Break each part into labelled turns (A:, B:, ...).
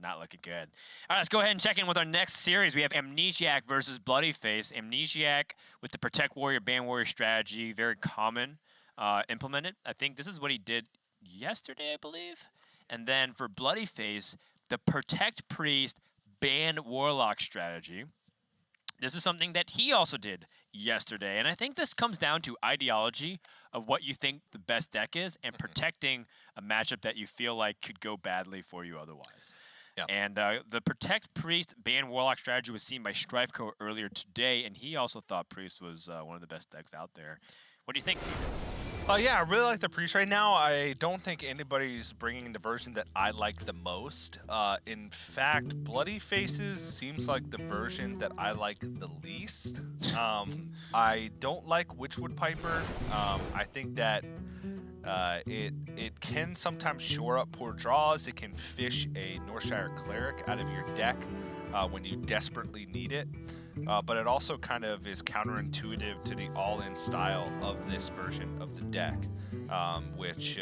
A: Not looking good. All right, let's go ahead and check in with our next series. We have Amnesiac versus bloodyface. Amnesiac with the Protect Warrior, Ban Warrior strategy, very common, implemented. I think this is what he did yesterday, I believe. And then for bloodyface, the Protect Priest, Ban Warlock strategy. This is something that he also did yesterday. And I think this comes down to ideology of what you think the best deck is and protecting a matchup that you feel like could go badly for you otherwise.
B: Yeah.
A: And the Protect Priest, Ban Warlock strategy was seen by Strifeco earlier today, and he also thought Priest was one of the best decks out there. What do you think, TJ?
B: Yeah, I really like the Priest right now. I don't think anybody's bringing the version that I like the most. In fact, Bloody Faces seems like the version that I like the least. I don't like Witchwood Piper. I think that it can sometimes shore up poor draws. It can fish a Northshire Cleric out of your deck when you desperately need it. But it also kind of is counterintuitive to the all-in style of this version of the deck, which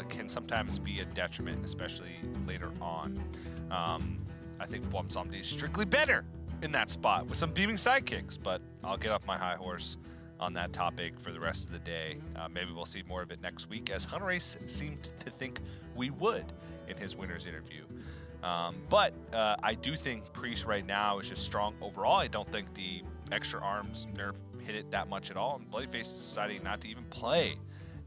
B: can sometimes be a detriment, especially later on. I think Blum Zombie is strictly better in that spot with some beaming sidekicks, but I'll get off my high horse on that topic for the rest of the day. Maybe we'll see more of it next week, as Hunter Ace seemed to think we would in his winner's interview. But I do think Priest right now is just strong overall. I don't think the extra arms nerf hit it that much at all, and Bloodyface is deciding not to even play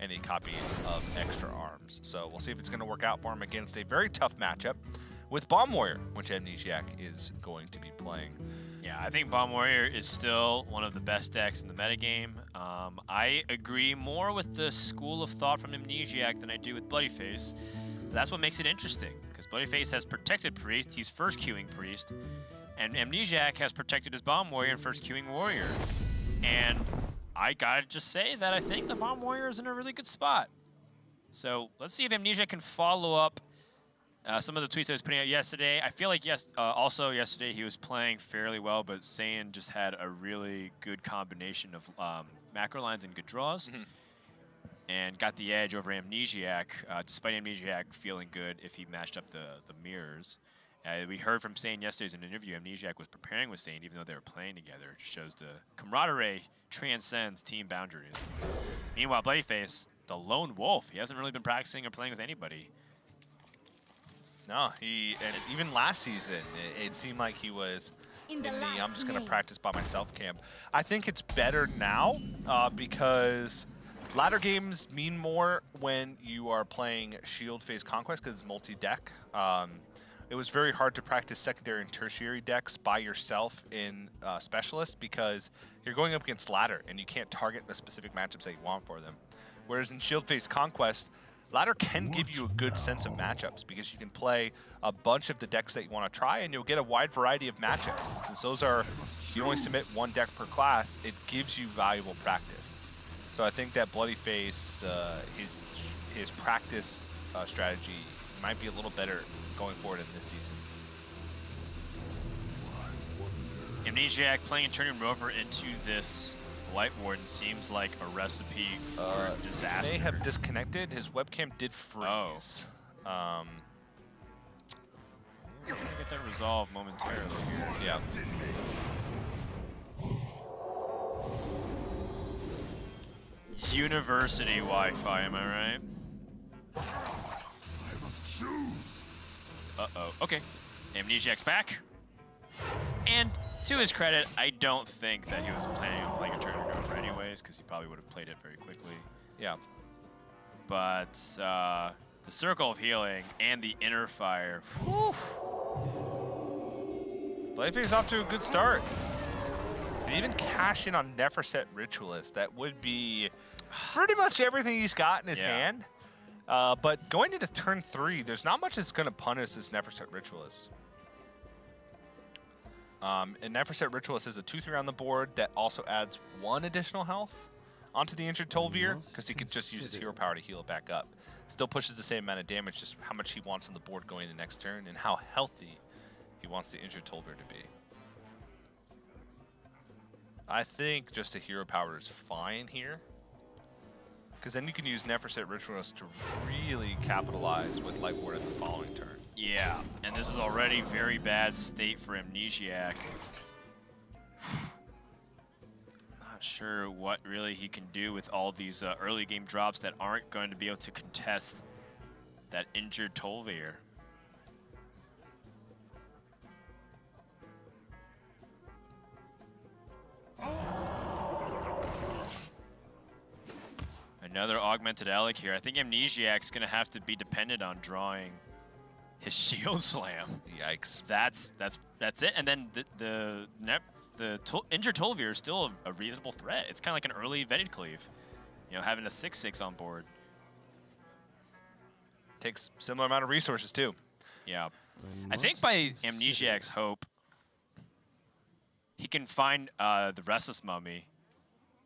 B: any copies of extra arms. So we'll see if it's going to work out for him against a very tough matchup with Bomb Warrior, which Amnesiac is going to be playing.
A: Yeah, I think Bomb Warrior is still one of the best decks in the metagame. I agree more with the school of thought from Amnesiac than I do with Bloodyface. That's what makes it interesting, because Bloodyface has protected Priest, he's first queuing Priest, and Amnesiac has protected his Bomb Warrior and first queuing Warrior. And I gotta just say that I think the Bomb Warrior is in a really good spot. So let's see if Amnesiac can follow up some of the tweets I was putting out yesterday. I feel like also yesterday he was playing fairly well, but Saiyan just had a really good combination of macro lines and good draws. And got the edge over Amnesiac, despite Amnesiac feeling good if he matched up the mirrors. We heard from Sane yesterday in an interview, Amnesiac was preparing with Sane even though they were playing together. It just shows the camaraderie transcends team boundaries. Meanwhile, Bloodyface, the lone wolf, he hasn't really been practicing or playing with anybody.
B: No, and even last season, it seemed like he was in the I'm just going to practice by myself camp. I think it's better now because ladder games mean more when you are playing Shield Phase Conquest because it's multi-deck. It was very hard to practice secondary and tertiary decks by yourself in Specialist because you're going up against ladder and you can't target the specific matchups that you want for them. Whereas in Shield Phase Conquest, ladder can give you a good sense of matchups because you can play a bunch of the decks that you want to try and you'll get a wide variety of matchups. Since those are, you only submit one deck per class, it gives you valuable practice. So I think that Bloodyface, his practice strategy might be a little better going forward in this season.
A: Amnesiac playing and turning Rover into this Light Warden seems like a recipe for disaster.
B: May have disconnected. His webcam did freeze.
A: Oh. We're gonna get that resolved momentarily here.
B: Yeah.
A: University Wi-Fi, am I right? Uh-oh. Okay. Amnesiac's back. And to his credit, I don't think that he was planning on playing a turn over anyways, because he probably would have played it very quickly.
B: Yeah.
A: But the Circle of Healing and the Inner Fire.
B: Bloodyface off to a good start. They even cash in on Neferset Ritualist. That would be pretty much everything he's got in his hand. But going into turn 3, there's not much that's going to punish this Neferset Ritualist. And Neferset Ritualist is a 2/3 on the board that also adds 1 additional health onto the injured Tol'Vir, because he can just use his hero power to heal it back up. Still pushes the same amount of damage, just how much he wants on the board going the next turn and how healthy he wants the injured Tol'Vir to be. I think just a hero power is fine here, because then you can use Neferset Ritualist to really capitalize with Light Ward at the following turn.
A: Yeah, and And this is already very bad state for Amnesiac. Not sure what really he can do with all these early game drops that aren't going to be able to contest that injured Tolvair. Another augmented Alec here. I think Amnesiac's gonna have to be dependent on drawing his shield slam.
B: Yikes.
A: That's it. And then the injured Tolvair is still a reasonable threat. It's kind of like an early vetted cleave, you know, having a 6/6 on board.
B: Takes similar amount of resources too.
A: Yeah. I think by Amnesiac's hope, he can find the Restless Mummy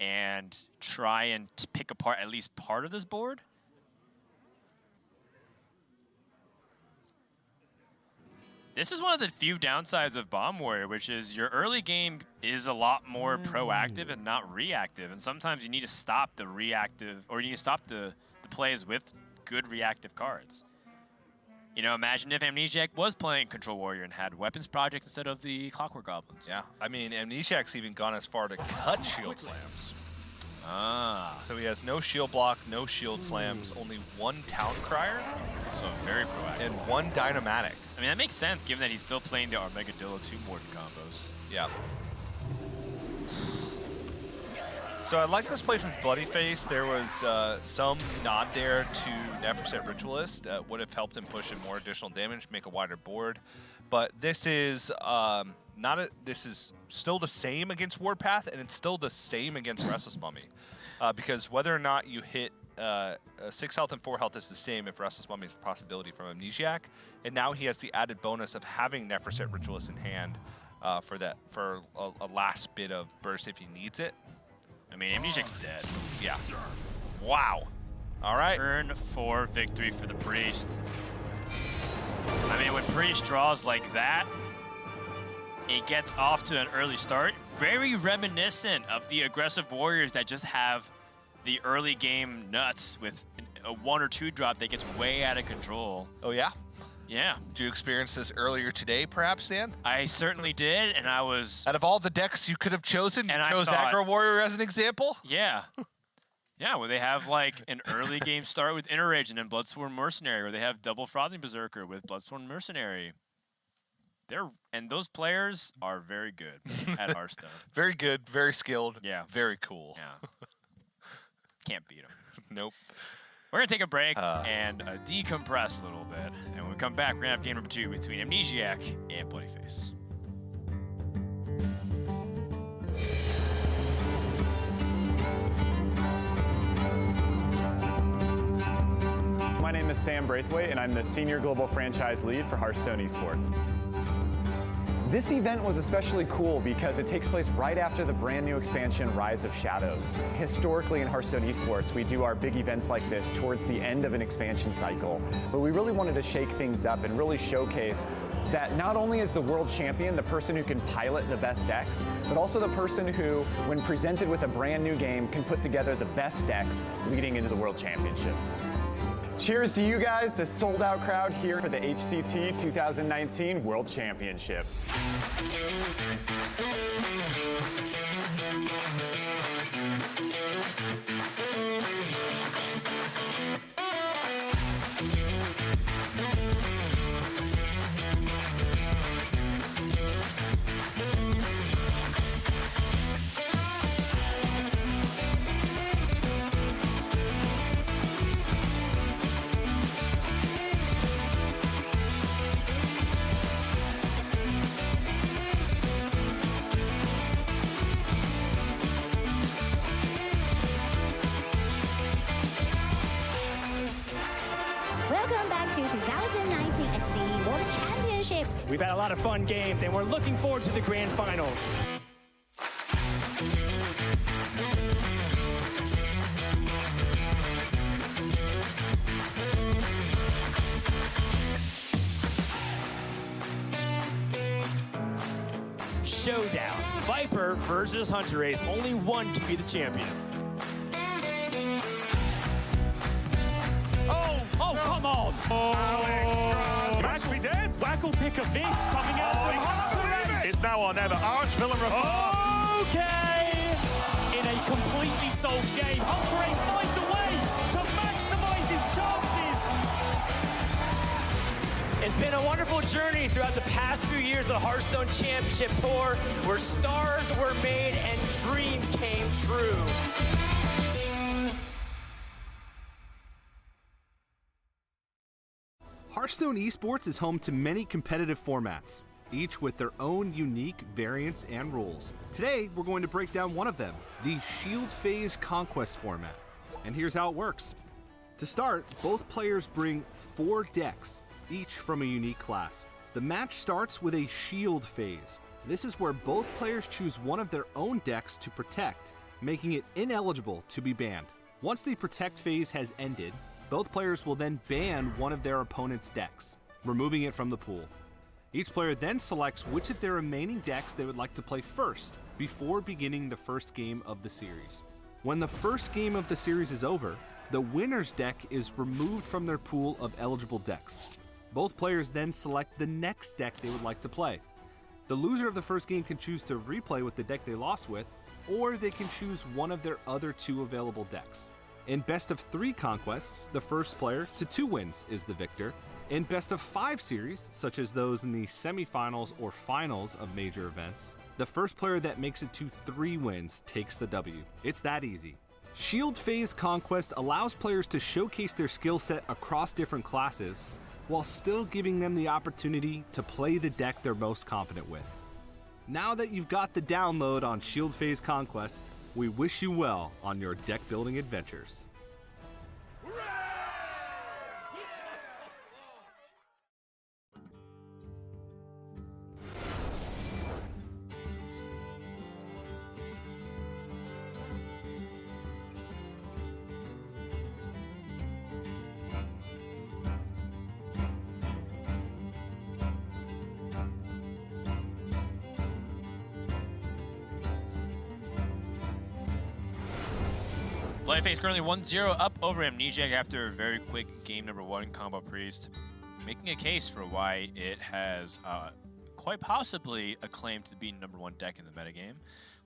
A: and try and pick apart at least part of this board. This is one of the few downsides of Bomb Warrior, which is your early game is a lot more proactive and not reactive. And sometimes you need to stop the reactive, or you need to stop the plays with good reactive cards. You know, imagine if Amnesiac was playing Control Warrior and had Weapons Project instead of the Clockwork Goblins.
B: Yeah, I mean, Amnesiac's even gone as far to cut shield slams.
A: Ah.
B: So he has no shield block, no shield slams, only one Town Crier.
A: So very proactive.
B: And one Dynamatic.
A: I mean, that makes sense given that he's still playing the Armageddon 2 Morton combos.
B: Yeah. So I like this play from bloodyface. There was some nod there to Nephroset Ritualist. Would have helped him push in more additional damage, make a wider board. But this is this is still the same against Warpath, and it's still the same against Restless Mummy. Because whether or not you hit 6 health and 4 health is the same if Restless Mummy is a possibility from Amnesiac. And now he has the added bonus of having Nephroset Ritualist in hand for a last bit of burst if he needs it.
A: I mean, Amnesiac's dead.
B: Yeah. Wow. All right.
A: Turn 4 victory for the Priest. I mean, when Priest draws like that, it gets off to an early start. Very reminiscent of the aggressive Warriors that just have the early game nuts with a 1 or 2 drop that gets way out of control.
B: Oh, yeah?
A: Yeah.
B: Did you experience this earlier today, perhaps, Dan?
A: I certainly did, and I was...
B: Out of all the decks you could have chosen,
A: and
B: you chose Aggro Warrior as an example?
A: Yeah. Yeah, where they have like an early game start with Inner Rage and then Bloodsworn Mercenary, where they have double Frothing Berserker with Bloodsworn Mercenary. And those players are very good at Hearthstone.
B: Very good, very skilled,
A: yeah,
B: very cool.
A: Yeah. Can't beat them.
B: Nope.
A: We're going to take a break and decompress a little bit. And when we come back, we're going to have game number 2 between Amnesiac and bloodyface.
C: My name is Sam Braithwaite, and I'm the Senior Global Franchise Lead for Hearthstone Esports. This event was especially cool because it takes place right after the brand new expansion, Rise of Shadows. Historically in Hearthstone Esports, we do our big events like this towards the end of an expansion cycle, but we really wanted to shake things up and really showcase that not only is the world champion the person who can pilot the best decks, but also the person who, when presented with a brand new game, can put together the best decks leading into the world championship. Cheers to you guys, the sold-out crowd here for the HCT 2019 World Championship.
D: Welcome back to 2019 HCT World Championship.
E: We've had a lot of fun games, and we're looking forward to the grand finals. Showdown. Viper versus Hunter Ace. Only one can be the champion.
F: Oh,
E: come on!
F: Alex, match be dead.
E: Waggle pick of this coming out from Hunter.
F: It's now or never. Archvillain Rafal.
E: Okay! In a completely solved game, Hunter Ace finds a way to maximize his chances. It's been a wonderful journey throughout the past few years of the Hearthstone Championship Tour, where stars were made and dreams came true.
G: Hearthstone Esports is home to many competitive formats, each with their own unique variants and rules. Today, we're going to break down one of them, the Shield Phase Conquest format. And here's how it works. To start, both players bring 4 decks, each from a unique class. The match starts with a Shield Phase. This is where both players choose one of their own decks to protect, making it ineligible to be banned. Once the Protect phase has ended, both players will then ban one of their opponent's decks, removing it from the pool. Each player then selects which of their remaining decks they would like to play first, before beginning the first game of the series. When the first game of the series is over, the winner's deck is removed from their pool of eligible decks. Both players then select the next deck they would like to play. The loser of the first game can choose to replay with the deck they lost with, or they can choose one of their other 2 available decks. In Best of 3 conquests, the first player to 2 wins is the victor. In Best of 5 series, such as those in the semifinals or finals of major events, the first player that makes it to 3 wins takes the W. It's that easy. Shield Phase Conquest allows players to showcase their skill set across different classes, while still giving them the opportunity to play the deck they're most confident with. Now that you've got the download on Shield Phase Conquest, we wish you well on your deck building adventures.
A: Bloodyface currently 1-0 up over Amnesiac after a very quick game number 1 combo priest, making a case for why it has quite possibly a claim to be number 1 deck in the metagame,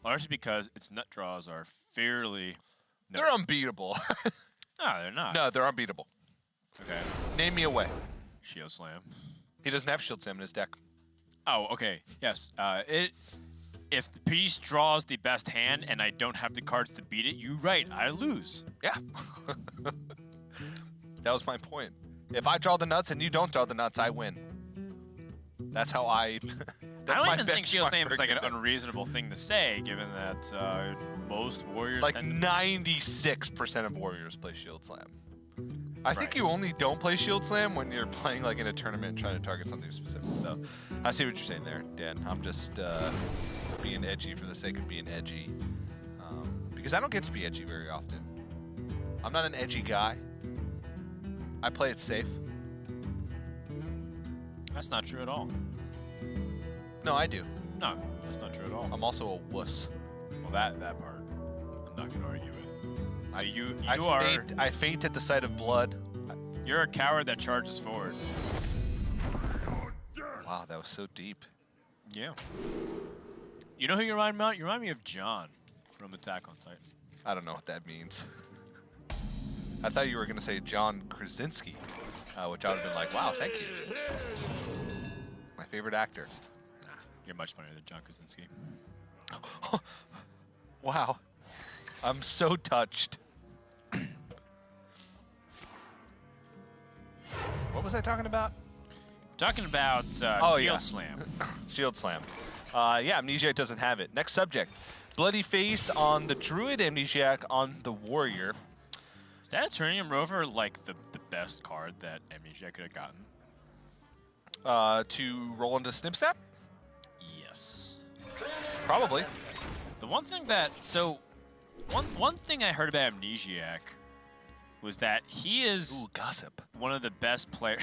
A: largely because its nut draws are fairly...
B: They're unbeatable.
A: No, they're not.
B: No, they're unbeatable.
A: Okay.
B: Name me a way.
A: Shield Slam.
B: He doesn't have Shield Slam in his deck.
A: Oh, okay. Yes. If the piece draws the best hand and I don't have the cards to beat it, you're right, I lose.
B: Yeah. That was my point. If I draw the nuts and you don't draw the nuts, I win. That's how I...
A: I don't even think Shield Slam is like an unreasonable thing to say, given that most Warriors...
B: Like 96% of Warriors play Shield Slam. I think you only don't play Shield Slam when you're playing like in a tournament trying to target something specific. So I see what you're saying there, Dan. I'm just being edgy for the sake of being edgy. Because I don't get to be edgy very often. I'm not an edgy guy. I play it safe.
A: That's not true at all.
B: No, I do.
A: No, that's not true at all.
B: I'm also a wuss.
A: Well, that part, I'm not going to argue with.
B: I faint at the sight of blood.
A: You're a coward that charges forward.
B: Wow, that was so deep.
A: Yeah. You know who you remind me of? You remind me of John from Attack on Titan.
B: I don't know what that means. I thought you were going to say John Krasinski, which I would have been like, wow, thank you. My favorite actor.
A: Nah, you're much funnier than John Krasinski.
B: Wow. I'm so touched. What was I talking about?
A: Talking about Shield Slam.
B: Shield Slam. Yeah, Amnesiac doesn't have it. Next subject. Bloodyface on the Druid, Amnesiac on the Warrior.
A: Is that Eternium Rover like the best card that Amnesiac could have gotten?
B: To roll into Snipsnap?
A: Yes.
B: Probably.
A: The one thing that... So, one thing I heard about Amnesiac was that he is
B: gossip.
A: One of the best players.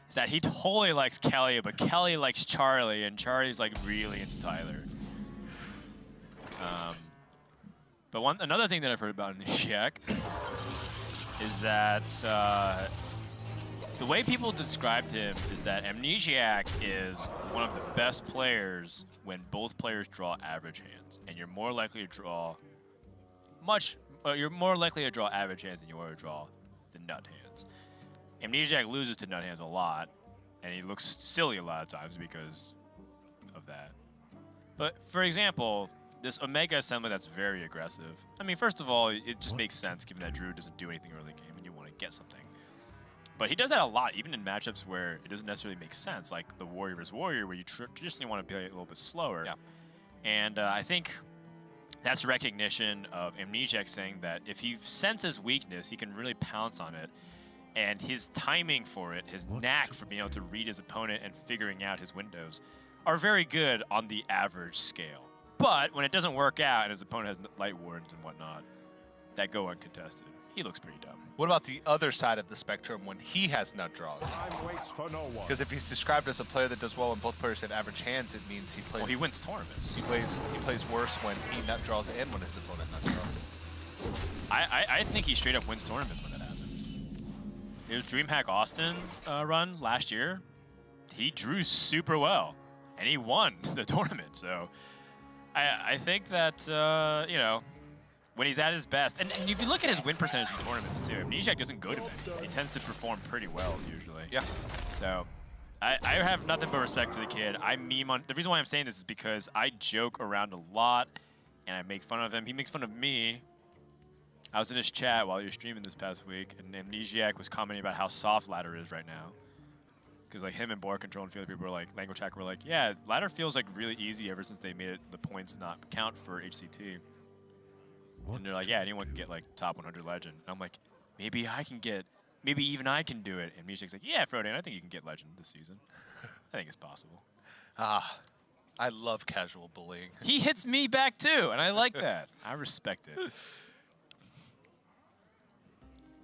A: Is that he totally likes Kelly, but Kelly likes Charlie, and Charlie's like really into Tyler. But another thing that I've heard about Amnesiac is that The way people described him is that Amnesiac is one of the best players when both players draw average hands, and you're more likely to draw you're more likely to draw average hands than you are to draw the nut hands. Amnesiac loses to nut hands a lot, and he looks silly a lot of times because of that. But for example, this Omega assembly that's very aggressive. I mean, first of all, it just makes sense given that Druid doesn't do anything early game, and you want to get something. But he does that a lot, even in matchups where it doesn't necessarily make sense, like the Warrior vs. Warrior, where you traditionally want to play a little bit slower.
B: Yeah.
A: And I think that's recognition of Amnesiac saying that if he senses weakness, he can really pounce on it. And his timing for it, his knack for being able to read his opponent and figuring out his windows are very good on the average scale. But when it doesn't work out and his opponent has light wardens and whatnot that go uncontested, he looks pretty dumb.
B: What about the other side of the spectrum when he has nut draws? Because if he's described as a player that does well when both players have average hands, it means he plays.
A: Well, he wins tournaments.
B: He plays worse when he nut draws and when his opponent nut draws.
A: I think he straight up wins tournaments when that happens. His DreamHack Austin run last year, he drew super well, and he won the tournament. So I think that you know, when he's at his best, and if you look at his win percentage in tournaments too, Amnesiac doesn't go to many. He tends to perform pretty well usually.
B: Yeah.
A: So I have nothing but respect for the kid. I meme on. The reason why I'm saying this is because I joke around a lot, and I make fun of him. He makes fun of me. I was in his chat while he was streaming this past week, and Amnesiac was commenting about how soft ladder is right now. Because like him and Board Control and a few other people were like, Language Hack were like, yeah, ladder feels like really easy ever since they made it the points not count for HCT. And they're like, yeah, anyone can get like top 100 legend. And I'm like, maybe even I can do it. And Amnesiac's like, yeah, Frodan, I think you can get legend this season. I think it's possible.
B: I love casual bullying.
A: He hits me back too, and I like that. I respect it.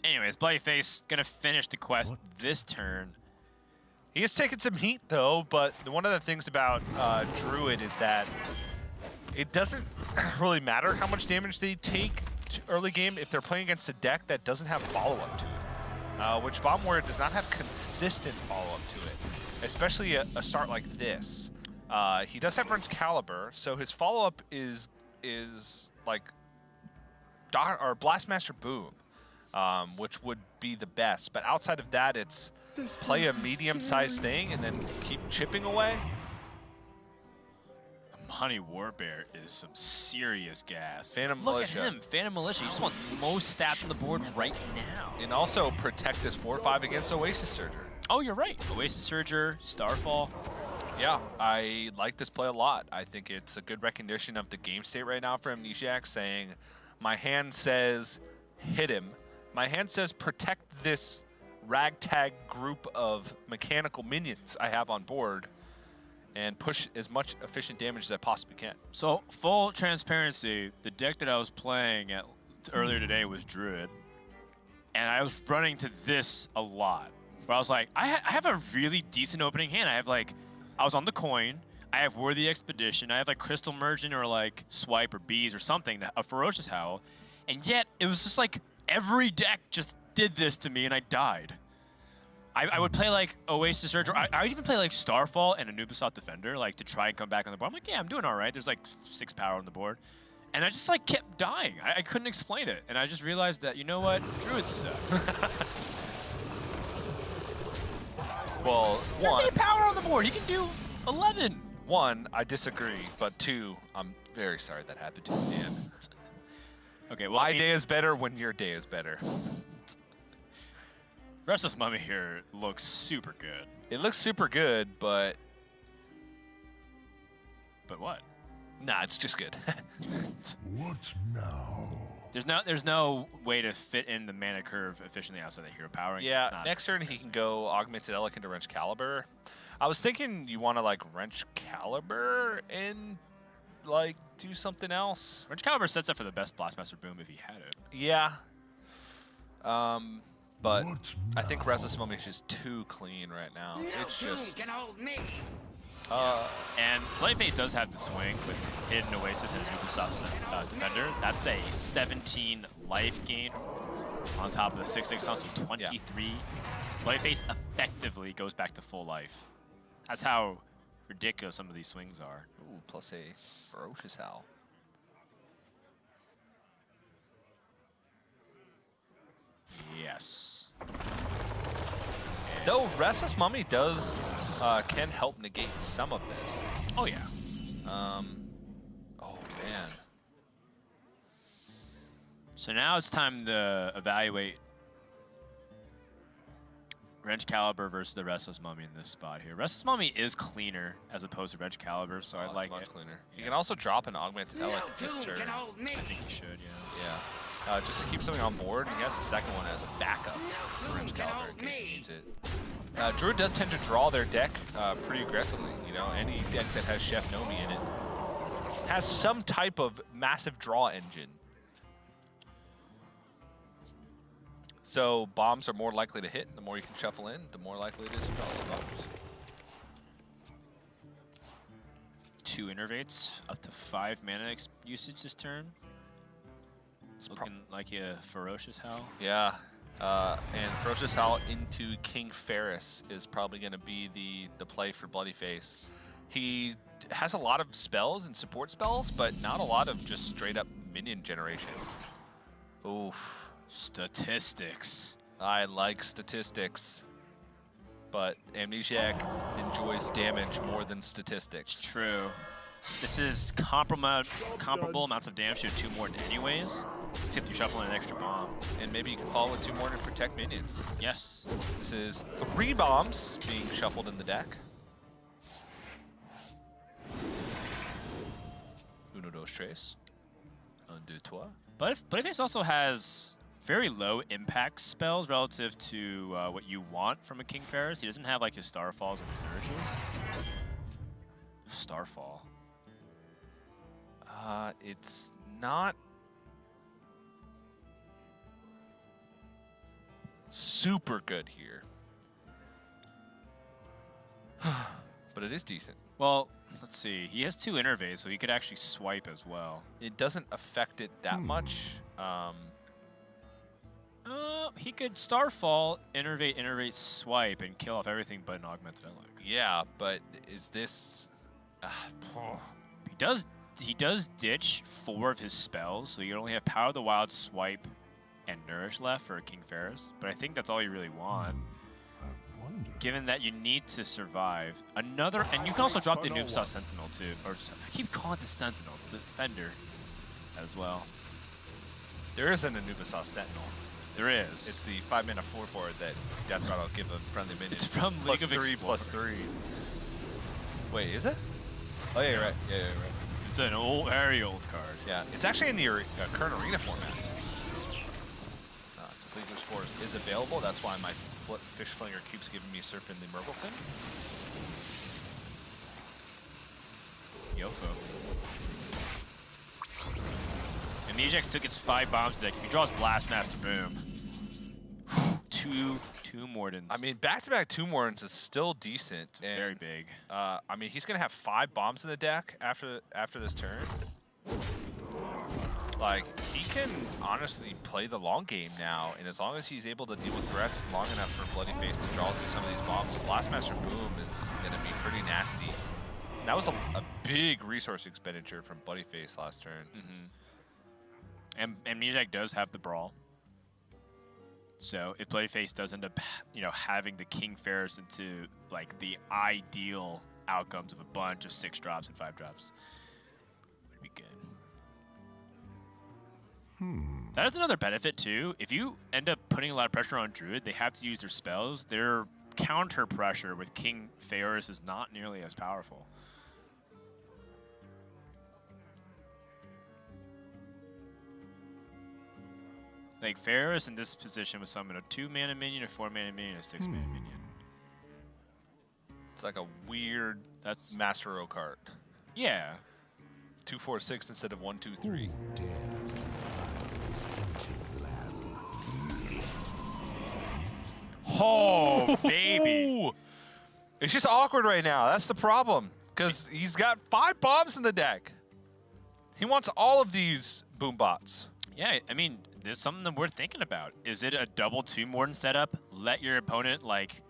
A: Anyways, bloodyface gonna finish the quest this turn.
B: He has taken some heat though, but one of the things about Druid is that it doesn't really matter how much damage they take early game if they're playing against a deck that doesn't have follow-up to it, which Bomb Warrior does not have consistent follow-up to it, especially a start like this. He does have Wrench Caliber, so his follow-up is like Blastmaster Boom, which would be the best. But outside of that, it's play a medium-sized thing and then keep chipping away.
A: Honey Warbear is some serious gas.
B: Phantom
A: Look
B: Militia.
A: at him, Phantom Militia. He just wants most stats on the board right now.
B: And also protect this 4/5 against Oasis Surger.
A: Oh, you're right. Oasis Surger, Starfall.
B: Yeah, I like this play a lot. I think it's a good recognition of the game state right now for Amnesiac, saying, my hand says hit him. My hand says protect this ragtag group of mechanical minions I have on board and push as much efficient damage as I possibly can.
A: So, full transparency, the deck that I was playing earlier today was Druid, and I was running to this a lot. Where I was like, I have a really decent opening hand. I was on the coin, I have Worthy Expedition, I have like Crystal Merchant or like Swipe or Bees or something, a Ferocious Howl, and yet it was just like every deck just did this to me and I died. I would play like Oasis Surge, or I would even play like Starfall and Anubisat Defender, like to try and come back on the board. I'm like, yeah, I'm doing all right. There's like 6 power on the board. And I just like kept dying. I couldn't explain it. And I just realized that, you know what? Druid sucks.
B: Well,
A: There's 8 power on the board. He can do 11.
B: 1, I disagree, but 2, I'm very sorry that happened to you, Dan.
A: Okay, well,
B: My day is better when your day is better.
A: Restless Mummy here looks super good.
B: It looks super good, but...
A: But what?
B: Nah, it's just good.
F: What now?
A: There's no way to fit in the mana curve efficiently outside the hero power.
B: Yeah, next turn he can go Augmented Elec into Wrench Caliber. I was thinking you want to like Wrench Caliber and like do something else.
A: Wrench Caliber sets up for the best Blastmaster Boom if he had it.
B: Yeah. But I think Restless Mummy is just too clean right now. It's just...
A: And Bloodyface does have the swing with Hidden Oasis and Anubisat Defender. That's a 17 life gain On top of the 6/6 stun, so 23. Bloodyface effectively goes back to full life. That's how ridiculous some of these swings are.
B: Ooh, plus a ferocious howl.
A: Yes.
B: Though Restless Mummy can help negate some of this.
A: Oh yeah.
B: Oh man.
A: So now it's time to evaluate Wrench Caliber versus the Restless Mummy in this spot here. Restless Mummy is cleaner as opposed to Wrench Caliber, so I like
B: much
A: it.
B: cleaner. You can also drop an Augmented Elec this turn.
A: I think you should, yeah.
B: Yeah. Just to keep something on board, he has the second one as a backup for Wrench Caliber in case he needs it. Druid does tend to draw their deck pretty aggressively. You know, any deck that has Chef Nomi in it has some type of massive draw engine. So bombs are more likely to hit. The more you can shuffle in, the more likely it is to draw those bombs.
A: 2 innervates, up to 5 mana usage this turn. It's looking like a Ferocious Howl.
B: Yeah, and Ferocious Howl into King Ferris is probably going to be the play for Bloodyface. He has a lot of spells and support spells, but not a lot of just straight up minion generation. Oof.
A: Statistics.
B: I like statistics, but Amnesiac enjoys damage more than statistics.
A: True. This is comparable amounts of damage to 2 Morton anyways, except you're shuffling an extra bomb.
B: And maybe you can follow with 2 more to protect minions.
A: Yes.
B: This is 3 bombs being shuffled in the deck. Uno, dos, tres. Un, deux, trois.
A: But Bloodyface also has very low impact spells relative to what you want from a King Ferris. He doesn't have like his Starfalls and his Nourishes. Starfall.
B: It's not super good here. But it is decent.
A: Well, let's see. He has 2 innervates, so he could actually swipe as well.
B: It doesn't affect it that much.
A: He could Starfall, innervate, swipe, and kill off everything but an Augmented Elec.
B: Yeah, but is this...
A: He does ditch 4 of his spells, so you only have Power of the Wild, Swipe, and Nourish left for a King Ferris. But I think that's all you really want, given that you need to survive. And you can also drop the Noobsaw Sentinel too, or I keep calling it the Sentinel, the Defender, as well.
B: There isn't a Nubasaw Sentinel.
A: There is.
B: It's the 5-mana 4/4 that Death Guard will give a friendly minion.
A: It's from League of
B: Explorers. +3. Wait, is it? Oh yeah, you're right. Yeah, you're right.
A: It's an very old card.
B: Yeah, it's actually in the current arena format. Because League of Explorers is available. That's why my Fish Flinger keeps giving me Serpent the Mergleton.
A: Yofo. Amnesiac took its 5 bombs deck. If he draws Blastmaster, boom. 2 Mordens.
B: I mean, back-to-back 2 Mordens is still decent. And,
A: very big.
B: I mean, he's going to have 5 bombs in the deck after this turn. Like, he can honestly play the long game now, and as long as he's able to deal with threats long enough for Bloodyface to draw through some of these bombs, Blastmaster Boom is going to be pretty nasty. And that was a big resource expenditure from Bloodyface last turn.
A: And Amnesiac does have the Brawl. So if Bloodyface does end up, having the King Ferris into like the ideal outcomes of a bunch of 6 drops and 5 drops, would be good. That is another benefit too. If you end up putting a lot of pressure on Druid, they have to use their spells. Their counter pressure with King Ferris is not nearly as powerful. Like Ferris in this position would summon a 2-mana minion, a 4-mana minion, a 6-mana minion.
B: It's like a weird Master Row card.
A: Yeah.
B: 2, 4, 6 instead of 1, 2, 3.
A: Oh, baby.
B: It's just awkward right now. That's the problem. Because he's got 5 bombs in the deck. He wants all of these boom bots.
A: Yeah, I mean, there's something that we're thinking about. Is it a double Tomb Warden setup? Let your opponent, like,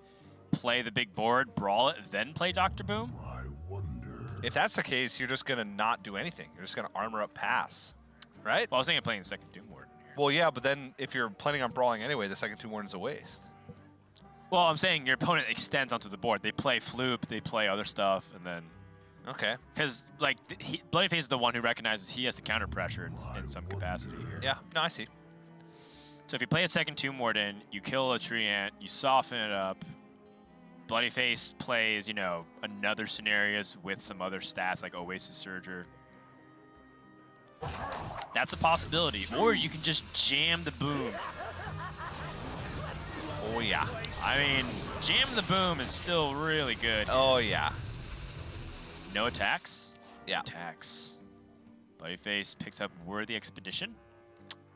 A: play the big board, brawl it, then play Dr. Boom?
F: I wonder.
B: If that's the case, you're just going to not do anything. You're just going to armor up pass, right?
A: Well, I was thinking of playing the second Tomb Warden here.
B: Well, yeah, but then if you're planning on brawling anyway, the second Tomb Warden's a waste.
A: Well, I'm saying your opponent extends onto the board. They play Floop, they play other stuff, and then...
B: Okay.
A: Because, like, Bloodyface is the one who recognizes he has to counter pressure in some capacity here.
B: Yeah, no, I see.
A: So if you play a second Tomb Warden, you kill a Tree Ant, you soften it up. Bloodyface plays, you know, another scenarios with some other stats like Oasis Surger. That's a possibility. Or you can just jam the Boom.
B: Oh, yeah.
A: I mean, jam the Boom is still really good.
B: Oh, yeah.
A: No attacks?
B: Yeah.
A: Attacks. Bloodyface picks up Worthy Expedition.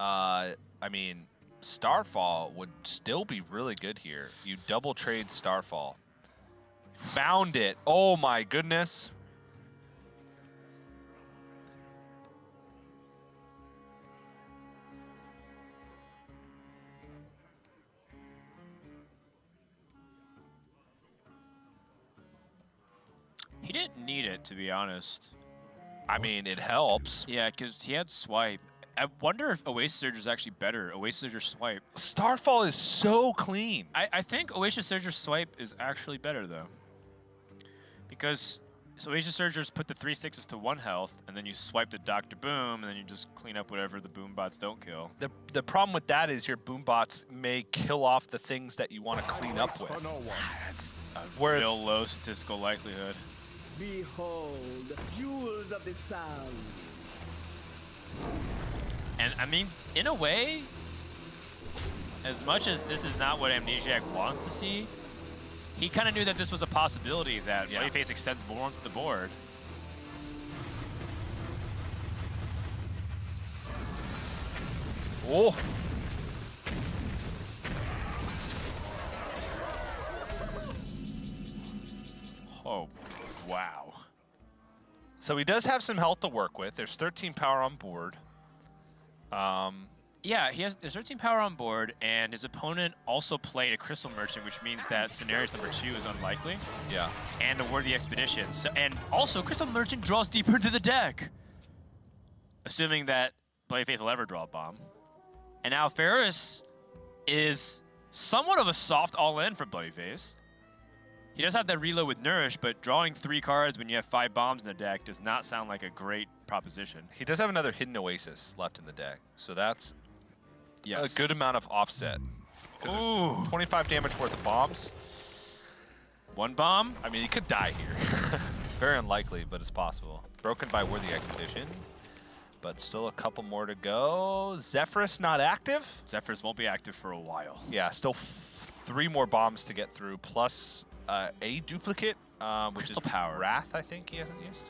B: I mean, Starfall would still be really good here. You double trade Starfall. Found it. Oh, my goodness.
A: He didn't need it, to be honest.
B: I mean, it helps.
A: Yeah, because he had Swipe. I wonder if Oasis Surge is actually better. Oasis Surge or Swipe.
B: Starfall is so clean.
A: I think Oasis Surge or Swipe is actually better, though. Because Oasis Surgers put the 3/6s to 1 health, and then you swipe the Dr. Boom, and then you just clean up whatever the Boom bots don't kill.
B: The problem with that is your boom bots may kill off the things that you want to clean up with.
A: That's a
B: Whereas-
A: real low statistical likelihood.
H: Behold, jewels of the sun.
A: And, I mean, in a way, as much as this is not what Amnesiac wants to see, he kind of knew that this was a possibility, that Bloodyface extends more onto the board.
B: Oh.
A: Oh, wow.
B: So he does have some health to work with. There's 13 power on board.
A: Yeah, there's 13 power on board, and his opponent also played a Crystal Merchant, which means that scenarios number 2 is unlikely.
B: Yeah.
A: And a Worthy Expedition. So, and also, Crystal Merchant draws deeper into the deck. Assuming that Bloodyface will ever draw a bomb. And now Ferris is somewhat of a soft all-in for Bloodyface. He does have that reload with Nourish, but drawing 3 cards when you have 5 bombs in the deck does not sound like a great proposition.
B: He does have another Hidden Oasis left in the deck, so that's
A: Yes.
B: a good amount of offset.
A: Ooh.
B: 25 damage worth of bombs.
A: 1 bomb?
B: I mean, he could die here. Very unlikely, but it's possible. Broken by Worthy Expedition, but still a couple more to go. Zephyrus not active.
A: Zephyrus won't be active for a while.
B: Yeah, still 3 more bombs to get through, plus a duplicate, which
A: Crystal
B: is
A: Power.
B: Wrath, I think he hasn't used.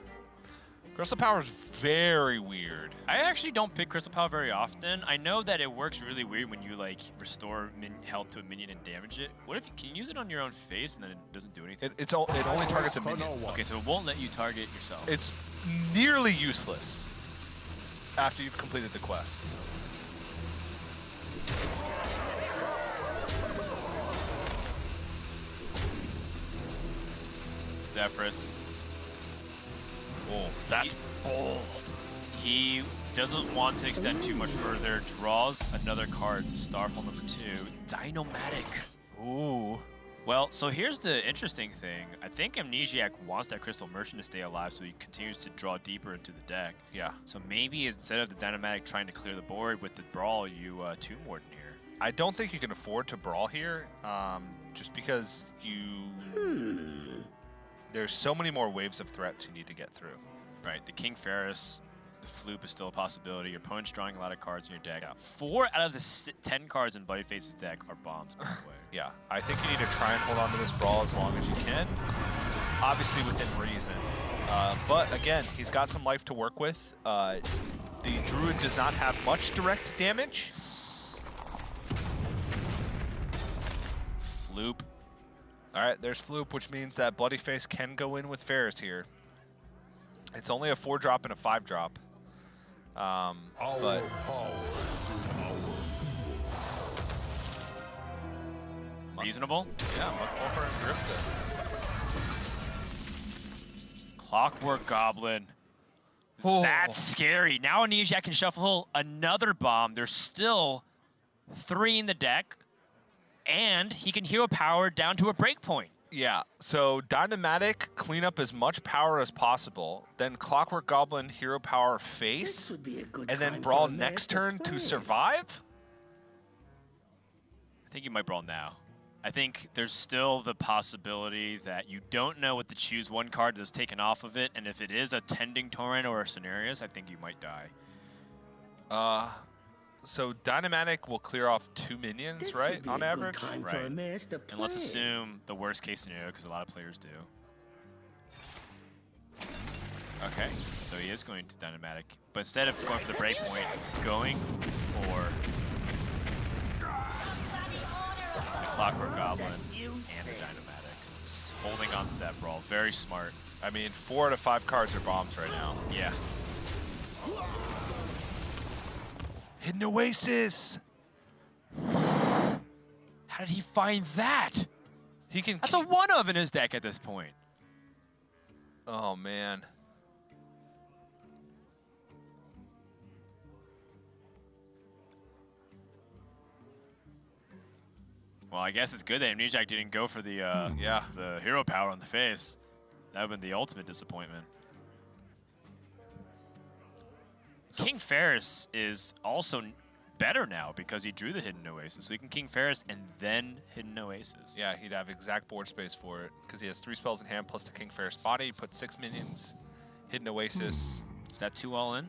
B: Crystal Power is very weird.
A: I actually don't pick Crystal Power very often. I know that it works really weird when you like restore health to a minion and damage it. What if you can use it on your own face and then it doesn't do anything?
B: It only targets a minion.
A: Okay, so it won't let you target yourself.
B: It's nearly useless after you've completed the quest.
A: Zephyrus.
B: Oh, that's bold.
A: He doesn't want to extend too much further. Draws another card, Starfall number 2. Dinomatic.
B: Ooh.
A: Well, so here's the interesting thing. I think Amnesiac wants that Crystal Merchant to stay alive so he continues to draw deeper into the deck.
B: Yeah.
A: So maybe instead of the Dynamatic trying to clear the board with the Brawl, you Tomb Warden here.
B: I don't think you can afford to brawl here, just because there's so many more waves of threats you need to get through.
A: Right, the King Ferris, the Floop is still a possibility. Your opponent's drawing a lot of cards in your deck. 4 out of the 10 cards in Bloodyface's deck are bombs, by the way.
B: Yeah, I think you need to try and hold on to this brawl as long as you can, obviously within reason. But again, he's got some life to work with. The Druid does not have much direct damage.
A: Floop.
B: All right, there's Floop, which means that Bloodyface can go in with Ferris here. It's only a 4-drop and a 5-drop. But
A: Reasonable.
B: yeah, much more for Drifter.
A: Clockwork Goblin.
B: Oh.
A: That's scary. Now Amnesiac can shuffle another bomb. There's still 3 in the deck, and he can hero power down to a breakpoint.
B: Yeah, so Dynamatic, clean up as much power as possible, then Clockwork Goblin, hero power face,
H: Would be a good
B: and then
H: time
B: brawl
H: for a
B: next
H: master
B: turn to
H: plan.
B: survive?
A: I think you might brawl now. I think there's still the possibility that you don't know what to choose one card that's taken off of it, and if it is a Tending Torrent or a Scenarios, I think you might die.
B: So Dynamatic will clear off 2 minions,
H: This
B: right,
H: would be
B: on
H: a
B: average?
H: Good time for a
A: Right.
H: master
A: And let's
H: plan.
A: assume the worst case scenario, because a lot of players do. Okay, so he is going to Dynamatic, but instead of going for the breakpoint, going for the Clockwork Goblin and the Dynamatic. It's holding on to that brawl. Very smart.
B: I mean, 4 out of 5 cards are bombs right now.
A: Yeah.
B: Hidden Oasis!
A: How did he find that?
B: He can
A: That's a one of in his deck at this point.
B: Oh, man.
A: Well, I guess it's good that Amnesiac didn't go for the
B: Yeah.
A: the hero power on the face. That would have been the ultimate disappointment. King Ferris is also better now because he drew the Hidden Oasis. So he can King Ferris and then Hidden Oasis.
B: Yeah, he'd have exact board space for it because he has 3 spells in hand plus the King Ferris body. Put 6 minions. Hidden Oasis.
A: Is that 2 all in?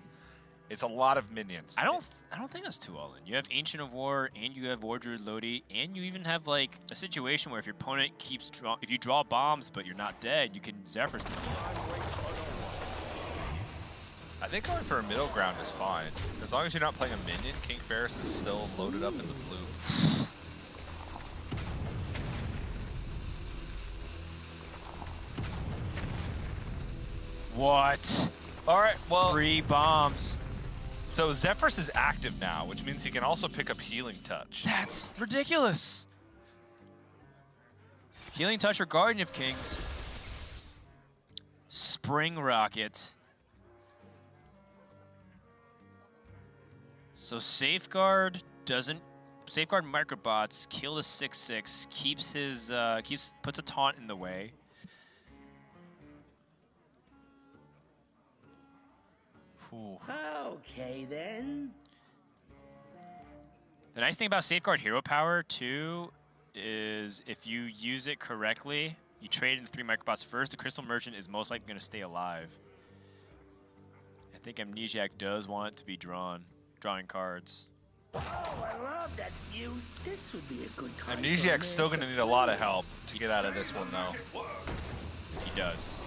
B: It's a lot of minions.
A: I don't think that's 2 all in. You have Ancient of War and you have War Druid Lodi, and you even have like a situation where if your opponent keeps if you draw bombs but you're not dead, you can Zephyrs.
B: I think going for a middle ground is fine. As long as you're not playing a minion, King Ferris is still loaded up in the blue.
A: What?
B: All right, well,
A: 3 bombs.
B: so Zephyrus is active now, which means he can also pick up Healing Touch.
A: That's ridiculous. Healing Touch or Guardian of Kings. Spring Rocket. So Safeguard doesn't. Safeguard Microbots, kill the 6/6, keeps his puts a taunt in the way.
B: Ooh.
H: Okay, then.
A: The nice thing about Safeguard Hero Power, too, is if you use it correctly, you trade in the 3 Microbots first, the Crystal Merchant is most likely going to stay alive. I think Amnesiac does want it to be drawing cards.
H: Oh, I love that view. This would be a good time.
B: Amnesiac's still going to need a lot of help to get out of this one, though.
A: He does.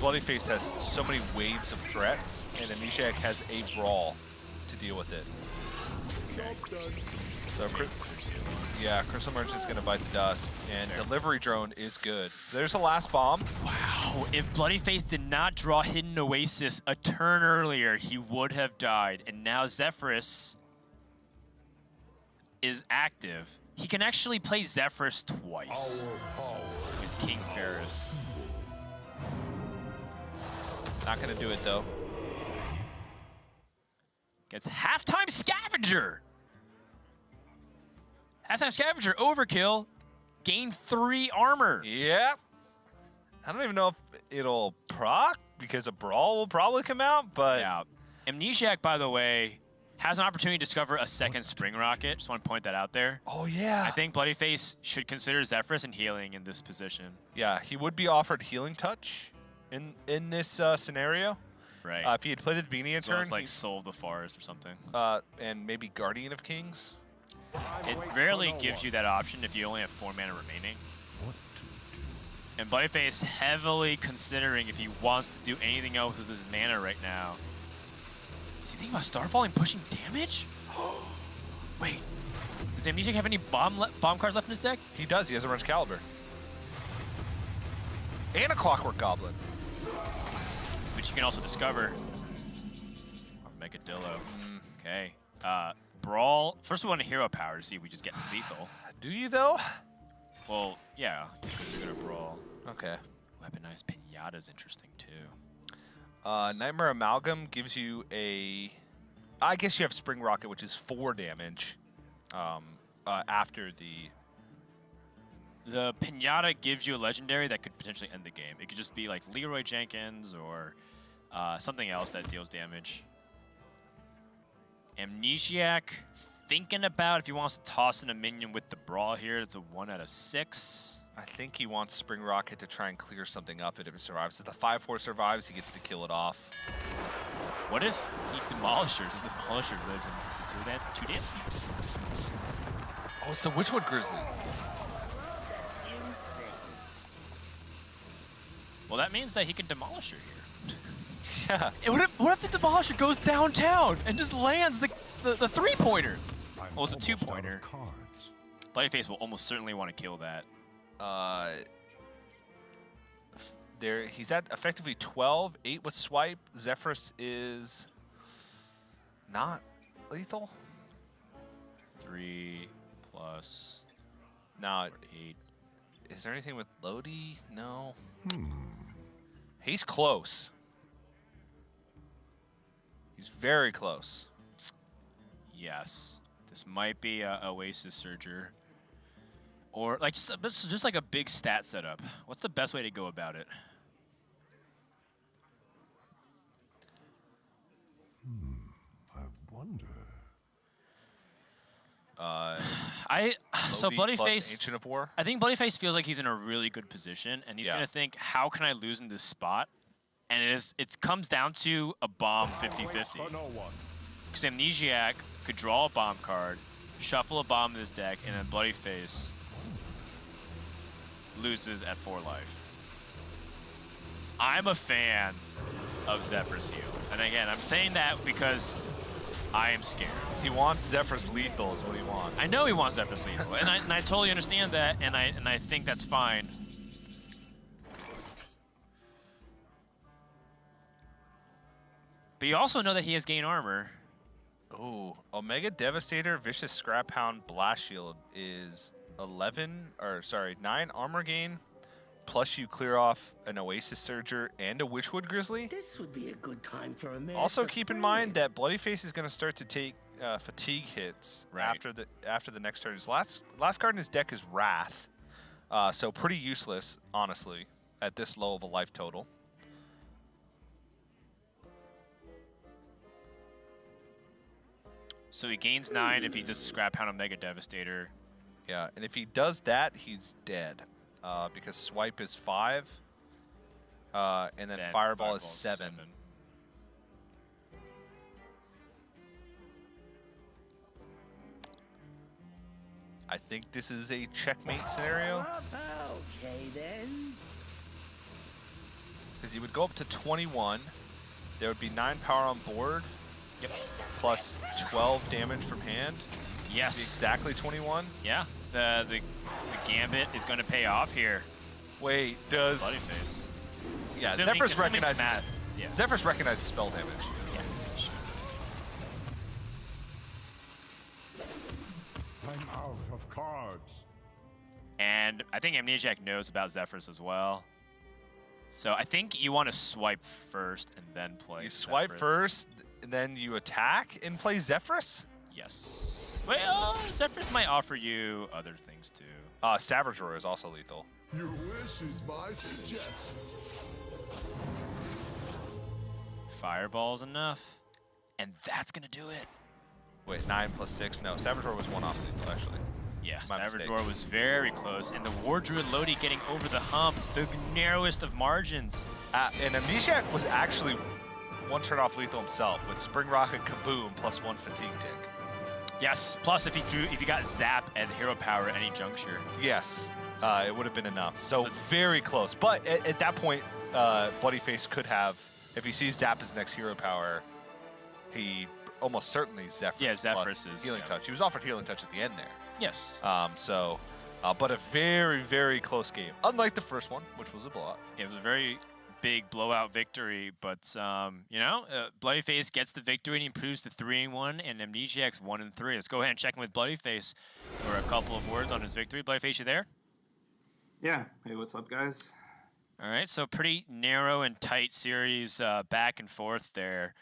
B: Bloodyface has so many waves of threats, and Amnesiac has a brawl to deal with it.
A: Okay.
B: So, yeah, Crystal Merchant's going to bite the dust, and Delivery Drone is good. So there's the last bomb.
A: Wow, if Bloodyface did not draw Hidden Oasis a turn earlier, he would have died. And now Zephyrus is active. He can actually play Zephyrus twice with King Ferris.
B: Not going to do it, though.
A: Gets Halftime Scavenger. Halftime Scavenger, overkill. Gain 3 armor.
B: Yep. I don't even know if it'll proc, because a brawl will probably come out, but...
A: Yeah. Amnesiac, by the way, has an opportunity to discover a second Spring Rocket. Just want to point that out there.
B: Oh, yeah.
A: I think Bloodyface should consider Zephyrus and healing in this position.
B: Yeah, he would be offered Healing Touch in this scenario.
A: Right.
B: If he had played at the beginning of
A: So
B: turn,
A: it's like Soul of the Forest or something.
B: and maybe Guardian of Kings.
A: It rarely gives you that option if you only have 4 mana remaining. And Bloodyface heavily considering if he wants to do anything else with his mana right now. Is he thinking about Starfall and pushing damage? Wait. Does Amnesiac have any bomb cards left in his deck?
B: He does. He has a Wrench Caliber. And a Clockwork Goblin.
A: Which you can also discover. Or armadillo. Okay. Brawl. First we want a hero power to see if we just get lethal.
B: Do you though?
A: Well, yeah, because you're gonna brawl.
B: Okay.
A: Weaponized pinata is interesting too.
B: Nightmare Amalgam gives you a... I guess you have Spring Rocket, which is 4 damage after the...
A: The pinata gives you a legendary that could potentially end the game. It could just be like Leroy Jenkins or something else that deals damage. Amnesiac, thinking about if he wants to toss in a minion with the brawl here. It's a 1 out of 6.
B: I think he wants Spring Rocket to try and clear something up if it survives. If the 5/4 survives, he gets to kill it off.
A: What if he Demolisher? The Demolisher lives and it's the 2 damage?
B: Oh, it's the Witchwood Grizzly.
A: Well, that means that he can Demolisher here.
B: Yeah.
A: What if the Demolisher goes downtown and just lands the 3-pointer? Well, it's a 2-pointer. Bloodyface will almost certainly want to kill that.
B: He's at effectively 12, 8 with swipe. Zephyrus is not lethal.
A: 3 plus
B: Now,
A: 8.
B: is there anything with Lodi? No. He's close. He's very close.
A: Yes. This might be a Oasis Surger. Or like just like a big stat setup. What's the best way to go about it?
F: I wonder.
A: So
B: Lodi plus
A: Bloodyface.
B: Ancient of War.
A: I think Bloodyface feels like he's in a really good position, and he's gonna think, how can I lose in this spot? And it comes down to a bomb 50-50. Because Amnesiac could draw a bomb card, shuffle a bomb in his deck, and then Bloodyface loses at 4 life. I'm a fan of Zephyr's heal. And again, I'm saying that because I am scared.
B: He wants Zephyrus lethal is what he wants.
A: I know he wants Zephyr's lethal, and I totally understand that, and I think that's fine. But you also know that he has gain armor.
B: Ooh, Omega Devastator, Vicious Scrap Hound, Blast Shield is 9 armor gain, plus you clear off an Oasis Surger and a Witchwood Grizzly.
H: This would be a good time for a man.
B: Also keep in mind that Bloodyface is going to start to take fatigue hits
A: Right.
B: after the next turn. His last card in his deck is Wrath, so pretty useless, honestly, at this low of a life total.
A: So he gains 9 if he does Scrap Hound Omega Devastator.
B: Yeah, and if he does that, he's dead, because Swipe is 5, and then Fireball is 7. I think this is a checkmate scenario.
H: Okay then.
B: Because you would go up to 21. There would be 9 power on board. Yep. Plus 12 damage from hand.
A: Yes.
B: Exactly 21.
A: Yeah. The Gambit is going to pay off here.
B: Wait, does...
A: Bloodyface.
B: Yeah,
A: Assuming-
B: Zephyrus
A: assuming
B: recognizes...
A: math. Yeah.
B: Zephyrus recognizes spell damage.
A: Yeah.
F: I'm out of cards.
A: And I think Amnesiac knows about Zephyrus as well. So I think you want to swipe first and then play
B: You swipe
A: Zephyrus.
B: first, and then you attack and play Zephyrus?
A: Yes. Well, Zephyrus might offer you other things too.
B: Savage Roar is also lethal.
F: Your wish is my suggestion.
A: Fireball's enough. And that's going to do it.
B: Wait, 9 plus 6? No, Savage Roar was 1 off lethal, actually.
A: Yeah,
B: My
A: Savage
B: mistake.
A: Roar was very close. And the War Druid Lodi getting over the hump. The narrowest of margins.
B: And Amnesiac was actually 1 turn off lethal himself with Spring Rocket Kaboom plus 1 fatigue tick.
A: Yes, plus if he got Zap and Hero Power at any juncture.
B: Yes, it would have been enough. So very close. But at that point, Bloodyface could have, if he sees Zap as next Hero Power, he almost certainly Zephyrus.
A: Yeah, Zephyrus
B: plus
A: is,
B: Healing
A: yeah.
B: Touch. He was offered Healing Touch at the end there.
A: Yes.
B: But a very, very close game. Unlike the first one, which was a blowout.
A: It was a very big blowout victory, but you know, bloodyface gets the victory and improves to 3-1, and Amnesiac's 1-3. Let's go ahead and check in with bloodyface for a couple of words on his victory. bloodyface, you there?
I: Yeah. Hey, what's up, guys?
A: All right, so pretty narrow and tight series back and forth there.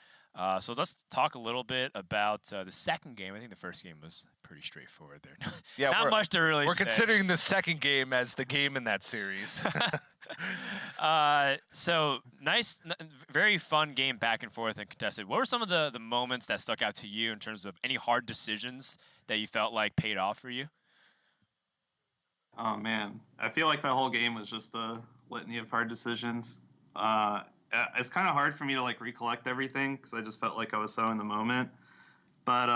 A: So let's talk a little bit about the second game. I think the first game was pretty straightforward there.
B: Yeah,
A: Not much to really
B: We're
A: say.
B: considering the second game as the game in that series.
A: So nice, very fun game back and forth and contested. What were some of the moments that stuck out to you in terms of any hard decisions that you felt like paid off for you?
I: Oh man, I feel like that whole game was just a litany of hard decisions. It's kind of hard for me to like recollect everything because I just felt like I was so in the moment. But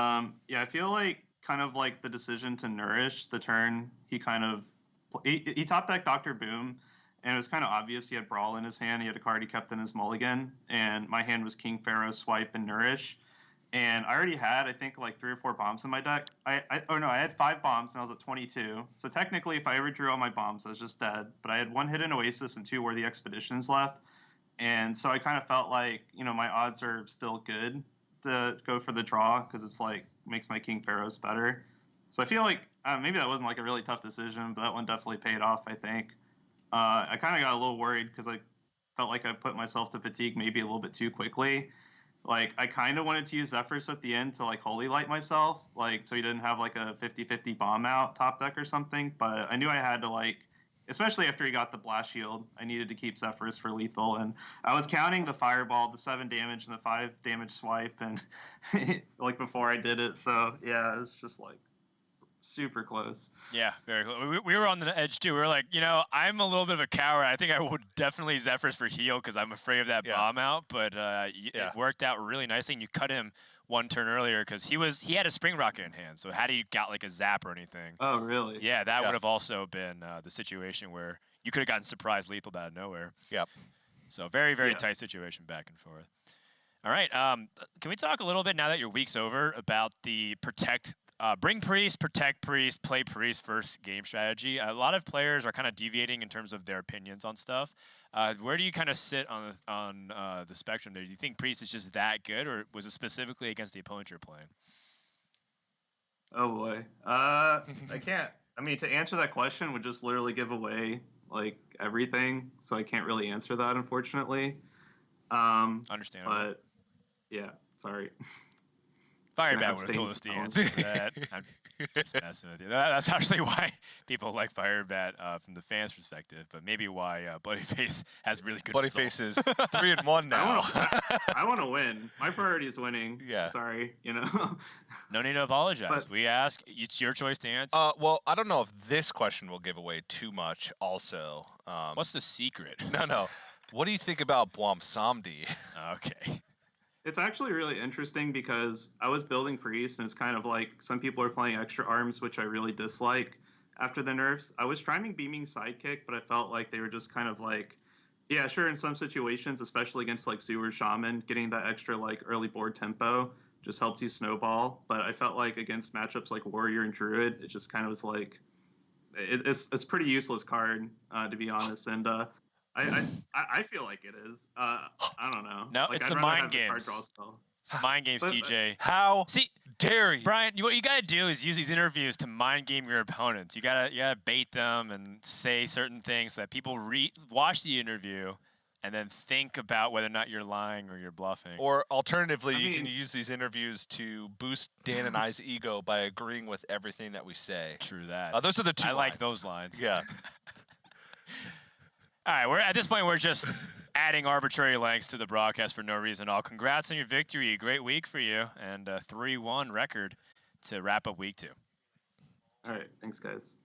I: yeah, I feel like kind of like the decision to nourish the turn. He top decked Dr. Boom, and it was kind of obvious he had Brawl in his hand. He had a card he kept in his mulligan, and my hand was King Pharaoh, Swipe, and Nourish. And I already had, I think, like 3 or 4 bombs in my deck. I had 5 bombs, and I was at 22. So technically, if I ever drew all my bombs, I was just dead. But I had 1 hidden Oasis and 2 worthy expeditions left. And so I kind of felt like, you know, my odds are still good to go for the draw because it's like makes my King Pharaohs better. So I feel like maybe that wasn't like a really tough decision, but that one definitely paid off, I think. I kind of got a little worried because I felt like I put myself to fatigue maybe a little bit too quickly. Like, I kind of wanted to use Zephyrs at the end to, like, Holy Light myself, like, so he didn't have, like, a 50-50 bomb out top deck or something. But I knew I had to, like, especially after he got the Blast Shield, I needed to keep Zephyrs for lethal. And I was counting the Fireball, the 7 damage, and the 5 damage swipe, and, like, before I did it. So, yeah, it was just, like, super close.
A: Yeah, very cool. We were on the edge too. We were like, you know, I'm a little bit of a coward. I think I would definitely Zephyrs for heal because I'm afraid of that bomb out. But it worked out really nicely, and you cut him 1 turn earlier because he had a Spring Rocket in hand. So had he got like a zap or anything,
I: oh really?
A: Yeah, that would have also been the situation where you could have gotten surprise lethal out of nowhere.
B: Yep.
A: So very tight situation back and forth. All right, can we talk a little bit now that your week's over about the bring Priest, protect Priest, play Priest first game strategy? A lot of players are kind of deviating in terms of their opinions on stuff. Where do you kind of sit on the spectrum there? Do you think Priest is just that good, or was it specifically against the opponent you're playing?
I: Oh boy, I can't. I mean, to answer that question would just literally give away like everything, so I can't really answer that, unfortunately.
A: Understandable.
I: But yeah, sorry.
A: Firebat would have told us the answer to that. I'm just messing with you. That's actually why people like Firebat from the fans' perspective, but maybe why bloodyface has really good
B: bloodyface
A: results.
B: is 3-1 now.
I: I want to win. My priority is winning.
B: Yeah.
I: Sorry, you know.
A: No need to apologize. We ask. It's your choice to answer.
B: Well, I don't know if this question will give away too much. Also,
A: what's the secret?
B: No. What do you think about Blomsamdi?
A: Okay.
I: It's actually really interesting because I was building Priest, and it's kind of like some people are playing extra arms, which I really dislike after the nerfs. I was trying Beaming Sidekick, but I felt like they were just kind of like, yeah, sure, in some situations, especially against like Sewer Shaman, getting that extra like early board tempo just helps you snowball. But I felt like against matchups like Warrior and Druid, it just kind of was like, it's a pretty useless card, to be honest. And I feel like it is. I don't know.
A: No,
I: like,
A: it's
I: I'd
A: the
I: rather
A: mind
I: have the card
A: games.
I: draw spell.
A: It's the mind games, TJ.
B: How
A: See,
B: dare you?
A: Brian, what you gotta do is use these interviews to mind game your opponents. You gotta bait them and say certain things so that people watch the interview and then think about whether or not you're lying or you're bluffing.
B: Or alternatively, you can use these interviews to boost Dan and I's ego by agreeing with everything that we say.
A: True that.
B: Those are the 2
A: I
B: lines.
A: like those lines.
B: Yeah.
A: All right, at this point, we're just adding arbitrary lengths to the broadcast for no reason at all. Congrats on your victory. Great week for you, and a 3-1 record to wrap up week 2.
I: All right, thanks, guys.